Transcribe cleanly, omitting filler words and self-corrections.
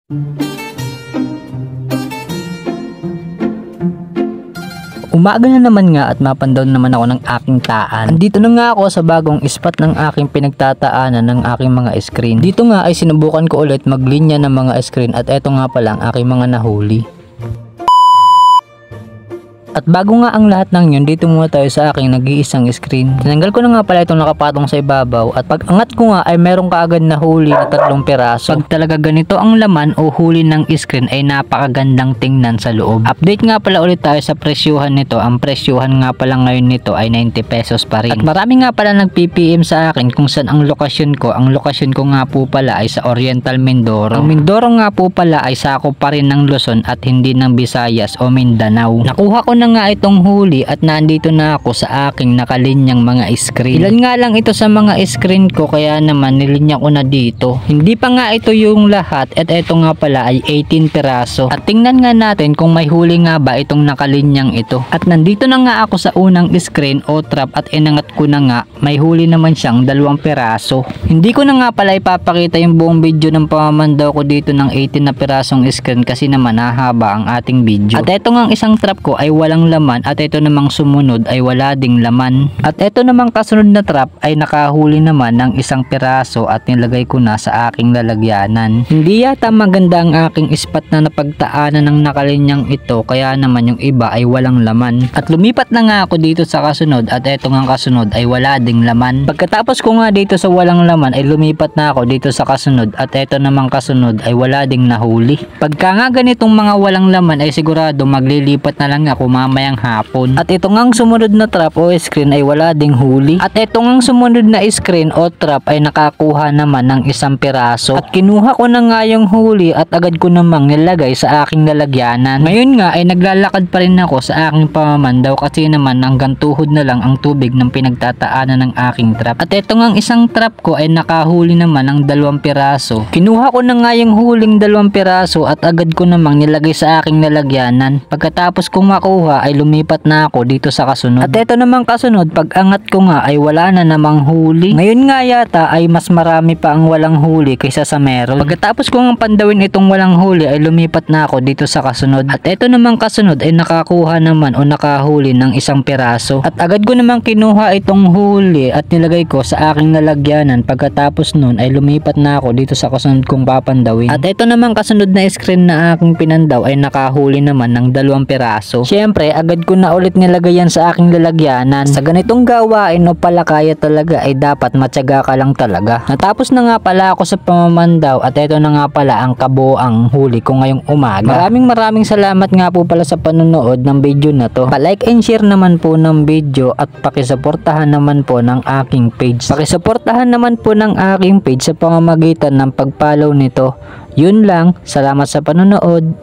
Umaga na naman nga at mapandaw naman ako ng aking taan. Andito na nga ako sa bagong spot ng aking pinagtataanan ng aking mga screen. Dito nga ay sinubukan ko ulit maglinya ng mga screen at eto nga pala ang aking mga nahuli. At bago nga ang lahat ng yun, dito muna tayo sa aking nag-iisang screen. Tinanggal ko na nga pala itong nakapatong sa ibabaw at pag angat ko nga ay meron kaagad na huli na 3 piraso. Pag talaga ganito ang laman o huli ng screen ay napakagandang tingnan sa loob. Update nga pala ulit tayo sa presyuhan nito. Ang presyuhan nga pala ngayon nito ay 90 pesos pa rin. At marami nga pala nag-PPM sa akin kung saan ang lokasyon ko. Ang lokasyon ko nga po pala ay sa Oriental Mindoro. Ang Mindoro nga po pala ay sakop pa rin ng Luzon at hindi ng Visayas o Mindanao. Nakuha ko na nga itong huli at nandito na ako sa aking nakalinyang mga screen. Ilan nga lang ito sa mga screen ko kaya naman nilinya ko na dito. Hindi pa nga ito yung lahat at ito nga pala ay 18 piraso. At tingnan nga natin kung may huli nga ba itong nakalinyang ito. At nandito na nga ako sa unang screen o trap at inangat ko na nga may huli naman siyang 2 piraso. Hindi ko na nga pala ipapakita yung buong video ng pamamandaw ko dito ng 18 na pirasong screen kasi naman hahaba ang ating video. At ito nga isang trap ko ay walang laman at ito namang sumunod ay wala ding laman. At ito namang kasunod na trap ay nakahuli naman ng 1 piraso at nilagay ko na sa aking lalagyanan. Hindi yata maganda ang aking spot na napagtaanan ng nakalinyang ito kaya naman yung iba ay walang laman. At lumipat na nga ako dito sa kasunod at ito nga kasunod ay wala ding laman. Pagkatapos ko nga dito sa walang laman ay lumipat na ako dito sa kasunod at ito namang kasunod ay wala ding nahuli. Pagka nga ganitong mga walang laman ay sigurado maglilipat na lang ako mamayang hapon. At ito ngang sumunod na trap o screen ay wala ding huli. At ito ngang sumunod na screen o trap ay nakakuha naman ng 1 piraso. At kinuha ko na nga yung huli at agad ko namang nilagay sa aking lalagyanan. Ngayon nga ay naglalakad pa rin ako sa aking pamamandaw kasi naman hanggang tuhod na lang ang tubig ng pinagtataanan ng aking trap. At ito ngang isang trap ko ay nakahuli naman ng 2 piraso. Kinuha ko na nga yung huling 2 piraso at agad ko namang nilagay sa aking lalagyanan. Pagkatapos kong makuha ay lumipat na ako dito sa kasunod. At ito namang kasunod, pag angat ko nga ay wala na namang huli. Ngayon nga yata ay mas marami pa ang walang huli kaysa sa meron. Pagkatapos kong pandawin itong walang huli ay lumipat na ako dito sa kasunod. At ito namang kasunod ay nakakuha naman o nakahuli ng 1 piraso. At agad ko namang kinuha itong huli at nilagay ko sa aking lalagyanan. Pagkatapos nun ay lumipat na ako dito sa kasunod kong papandawin. At ito namang kasunod na screen na aking pinandaw ay nakahuli naman ng 2 piraso. Syempre agad ko na ulit nilagay yan sa aking lalagyanan. Sa ganitong gawain o palakaya talaga ay dapat matyaga ka lang talaga. Natapos na nga pala ako sa pamamandaw at ito na nga pala ang kabuoang huli ko ngayong umaga. Maraming salamat nga po pala sa panonood ng video na to. Pa-like and share naman po ng video at pakisuportahan naman po ng aking page. Pakisuportahan naman po ng aking page sa pamamagitan ng pag-follow nito. Yun lang. Salamat sa panonood.